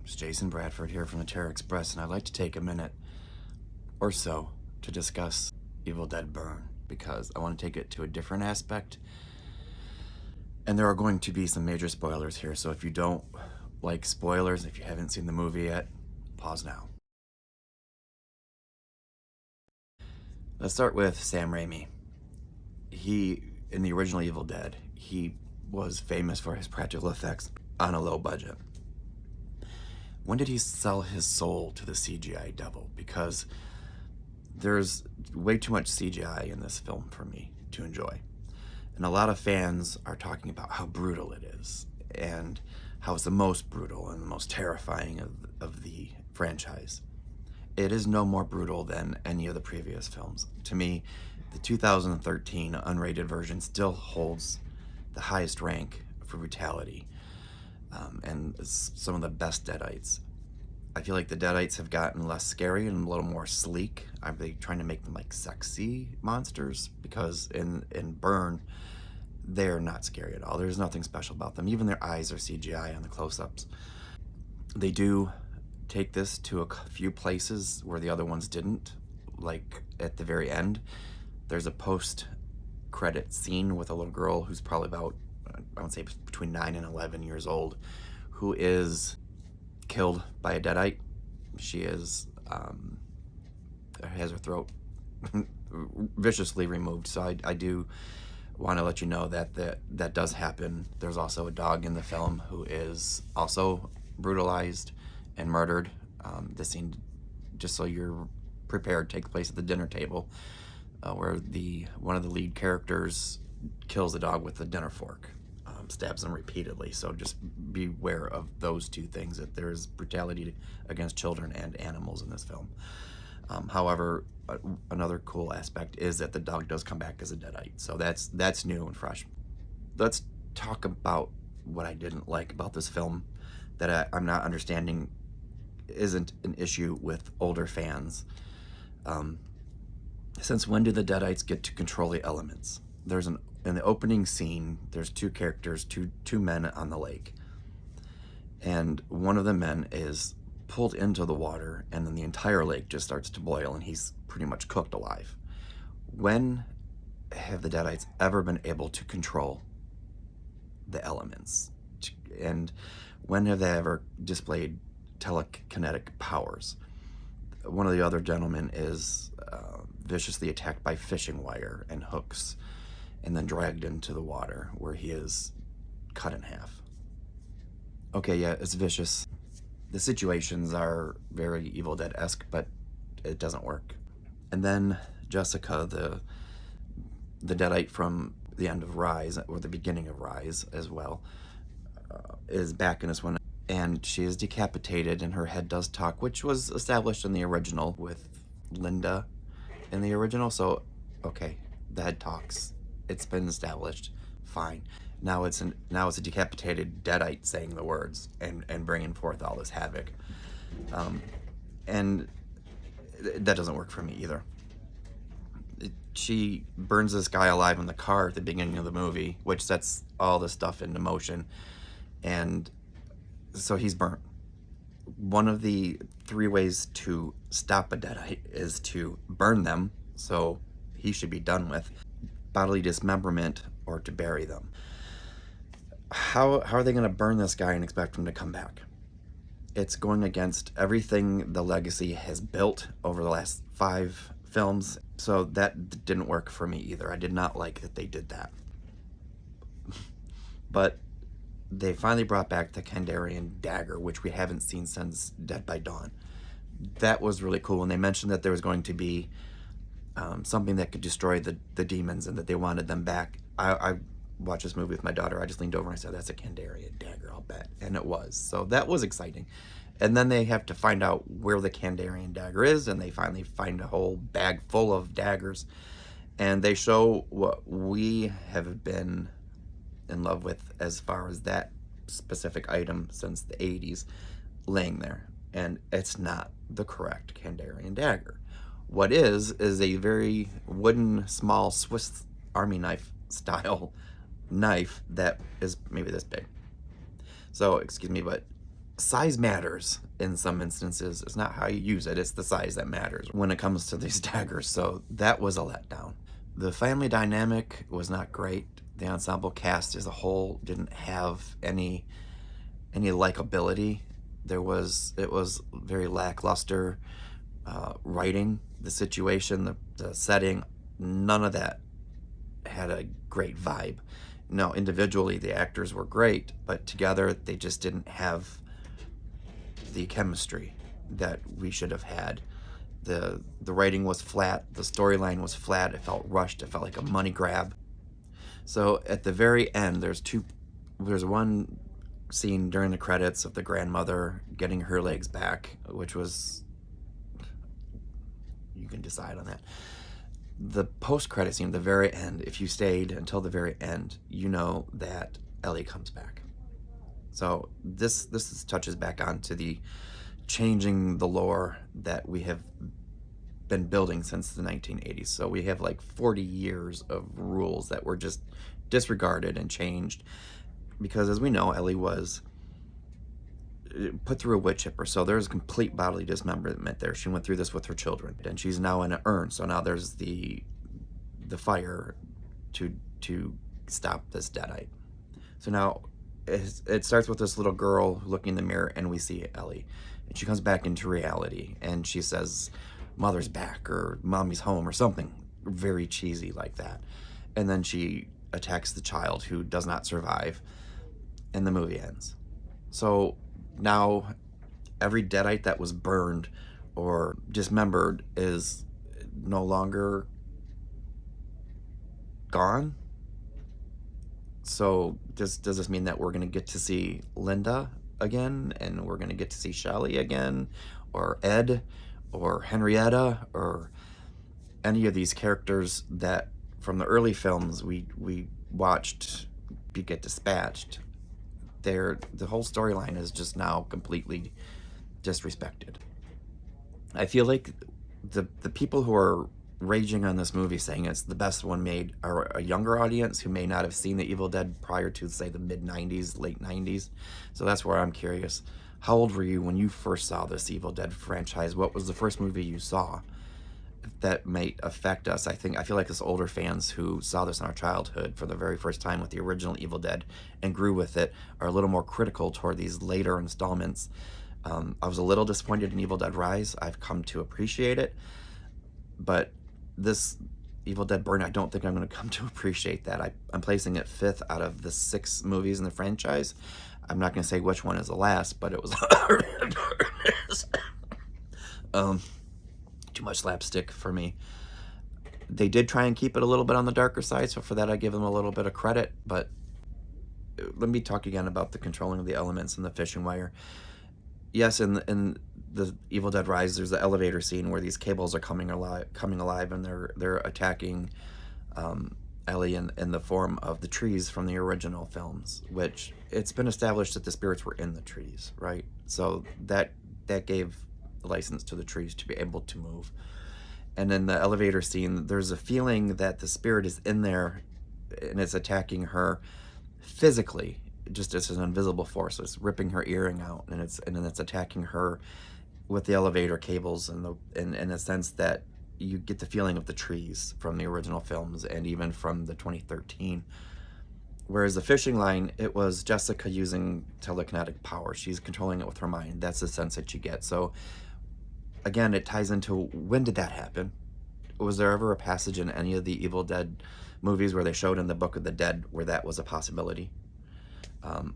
It's Jason Bradford here from the Terror Express, and I'd like to take a minute or so to discuss Evil Dead Burn, because I want to take it to a different aspect. And there are going to be some major spoilers here, so if you don't like spoilers, if you haven't seen the movie yet, pause now. Let's start with Sam Raimi. In the original Evil Dead, he was famous for his practical effects on a low budget. When did he sell his soul to the CGI devil? Because there's way too much CGI in this film for me to enjoy. And a lot of fans are talking about how brutal it is, and how it's the most brutal and the most terrifying of the franchise. It is no more brutal than any of the previous films. To me, the 2013 unrated version still holds the highest rank for brutality, and some of the best Deadites. I feel like the Deadites have gotten less scary and a little more sleek. Are they trying to make them like sexy monsters? Because in Burn, they're not scary at all. There's nothing special about them. Even their eyes are CGI on the close-ups. They do take this to a few places where the other ones didn't. Like at the very end, there's a post-credit scene with a little girl who's probably about, I would say, between 9 and 11 years old, who is killed by a Deadite. She is has her throat viciously removed. So I do want to let you know that that does happen. There's also a dog in the film who is also brutalized and murdered. This scene, just so you're prepared, takes place at the dinner table, where one of the lead characters kills the dog with a dinner fork, stabs him repeatedly. So just beware of those two things, that there is brutality against children and animals in this film. However, another cool aspect is that the dog does come back as a Deadite, so that's new and fresh. Let's talk about what I didn't like about this film, that I'm not understanding isn't an issue with older fans. Since when do the Deadites get to control the elements? In the opening scene, there's two characters, two men on the lake, and one of the men is pulled into the water, and then the entire lake just starts to boil, and he's pretty much cooked alive. When have the Deadites ever been able to control the elements? And when have they ever displayed telekinetic powers? One of the other gentlemen is viciously attacked by fishing wire and hooks, and then dragged into the water, where he is cut in half. Okay, yeah, it's vicious. The situations are very Evil Dead-esque, but it doesn't work. And then Jessica, the Deadite from the end of Rise, or the beginning of Rise as well, is back in this one, and she is decapitated, and her head does talk, which was established in the original with Linda in the original. So, okay, the head talks. It's been established. Fine. Now it's a decapitated Deadite saying the words and bringing forth all this havoc, and that doesn't work for me either. She burns this guy alive in the car at the beginning of the movie, which sets all this stuff into motion, and so he's burnt. One of the 3 ways to stop a Deadite is to burn them, so he should be done with, bodily dismemberment, or to bury them. How are they going to burn this guy and expect him to come back? It's going against everything the Legacy has built over the last 5 films, so that didn't work for me either. I did not like that they did that. But they finally brought back the Kandarian dagger, which we haven't seen since Dead by Dawn. That was really cool, and they mentioned that there was going to be something that could destroy the demons, and that they wanted them back. I watched this movie with my daughter. I just leaned over and I said, "That's a Kandarian dagger, I'll bet." And it was. So that was exciting. And then they have to find out where the Kandarian dagger is, and they finally find a whole bag full of daggers. And they show what we have been in love with as far as that specific item since the 80s, laying there. And it's not the correct Kandarian dagger. What is a very wooden, small Swiss Army knife style knife that is maybe this big. So, excuse me, but size matters in some instances. It's not how you use it, it's the size that matters when it comes to these daggers. So that was a letdown. The family dynamic was not great. The ensemble cast as a whole didn't have any likability. It was very lackluster writing, the situation, the setting, none of that had a great vibe. No, individually the actors were great, but together they just didn't have the chemistry that we should have had. The writing was flat, the storyline was flat, it felt rushed, it felt like a money grab. So at the very end, there's one scene during the credits of the grandmother getting her legs back, which was, you can decide on that. The post-credit scene, the very end, if you stayed until the very end, you know that Ellie comes back. So this touches back onto the changing the lore that we have been building since the 1980s. So we have like 40 years of rules that were just disregarded and changed because, as we know, Ellie was put through a wood chipper, so there's complete bodily dismemberment there. She went through this with her children, and she's now in an urn. So now there's the fire to stop this deadite. So now it starts with this little girl looking in the mirror, and we see Ellie, and she comes back into reality, and she says, "Mother's back," or "Mommy's home," or something very cheesy like that. And then she attacks the child, who does not survive, and the movie ends. So now every deadite that was burned or dismembered is no longer gone. So does this mean that we're going to get to see Linda again, and we're going to get to see Shelley again, or Ed, or Henrietta, or any of these characters that from the early films we watched get dispatched? The whole storyline is just now completely disrespected. I feel like the people who are raging on this movie, saying it's the best one made, are a younger audience who may not have seen The Evil Dead prior to, say, the mid-90s, late 90s. So that's where I'm curious. How old were you when you first saw this Evil Dead franchise? What was the first movie you saw? That might affect us. I feel like us older fans who saw this in our childhood for the very first time with the original Evil Dead and grew with it are a little more critical toward these later installments. I was a little disappointed in Evil Dead Rise. I've come to appreciate it, but this Evil Dead Burn, I don't think I'm going to come to appreciate that. I'm placing it 5th out of the 6 movies in the franchise. I'm not going to say which one is the last, but it was too much slapstick for me. They did try and keep it a little bit on the darker side, so for that I give them a little bit of credit. But let me talk again about the controlling of the elements and the fishing wire. Yes, in the Evil Dead Rise, there's the elevator scene where these cables are coming alive, and they're attacking Ellie in the form of the trees from the original films, which it's been established that the spirits were in the trees, right? So that gave license to the trees to be able to move. And in the elevator scene, there's a feeling that the spirit is in there and it's attacking her physically, just as an invisible force. So it's ripping her earring out, and then it's attacking her with the elevator cables, and in a sense that you get the feeling of the trees from the original films and even from the 2013. Whereas the fishing line, it was Jessica using telekinetic power. She's controlling it with her mind. That's the sense that you get. So again, it ties into, when did that happen? Was there ever a passage in any of the Evil Dead movies where they showed in the Book of the Dead where that was a possibility?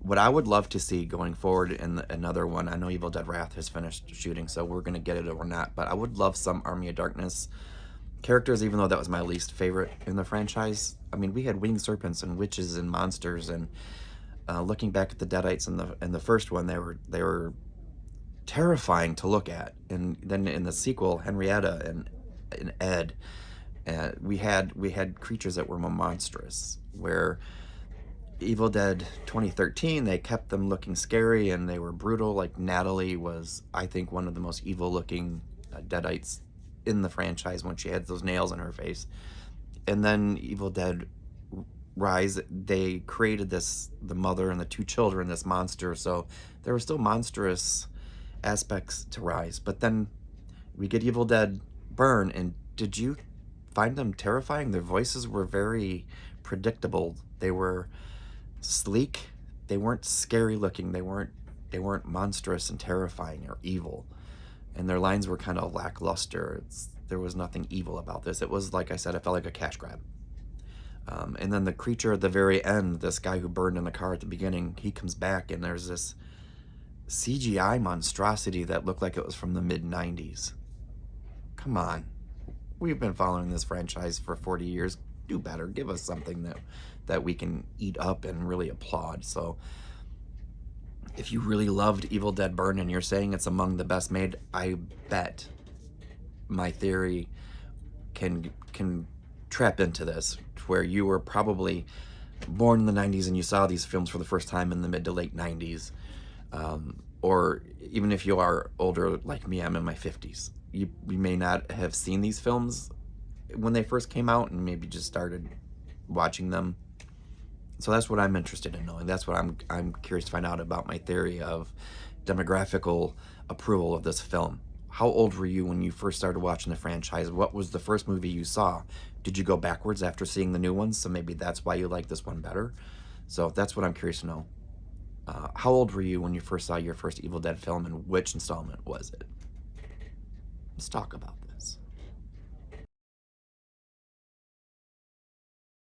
What I would love to see going forward in another one, I know Evil Dead Wrath has finished shooting, so we're going to get it or not, but I would love some Army of Darkness characters, even though that was my least favorite in the franchise. I mean, we had winged serpents and witches and monsters, and looking back at the Deadites in the first one, they were terrifying to look at. And then in the sequel, Henrietta and Ed, we had creatures that were more monstrous, where Evil Dead 2013, they kept them looking scary and they were brutal. Like Natalie was, I think, one of the most evil looking Deadites in the franchise when she had those nails in her face. And then Evil Dead Rise, they created the mother and the two children, this monster. So there were still monstrous aspects to Rise. But then we get Evil Dead Burn, and did you find them terrifying? Their voices were very predictable. They were sleek. They weren't scary looking. They weren't monstrous and terrifying or evil. And their lines were kind of lackluster. There was nothing evil about this. It was, like I said, it felt like a cash grab. And then the creature at the very end, this guy who burned in the car at the beginning, he comes back, and there's this CGI monstrosity that looked like it was from the mid-90s. Come on. We've been following this franchise for 40 years. Do better. Give us something that we can eat up and really applaud. So if you really loved Evil Dead Burn and you're saying it's among the best made, I bet my theory can trap into this, where you were probably born in the 90s and you saw these films for the first time in the mid to late 90s. Or even if you are older like me, I'm in my 50s. You may not have seen these films when they first came out and maybe just started watching them. So that's what I'm interested in knowing. That's what I'm curious to find out about my theory of demographical approval of this film. How old were you when you first started watching the franchise? What was the first movie you saw? Did you go backwards after seeing the new ones? So maybe that's why you like this one better. So that's what I'm curious to know. How old were you when you first saw your first Evil Dead film, and which installment was it? Let's talk about that.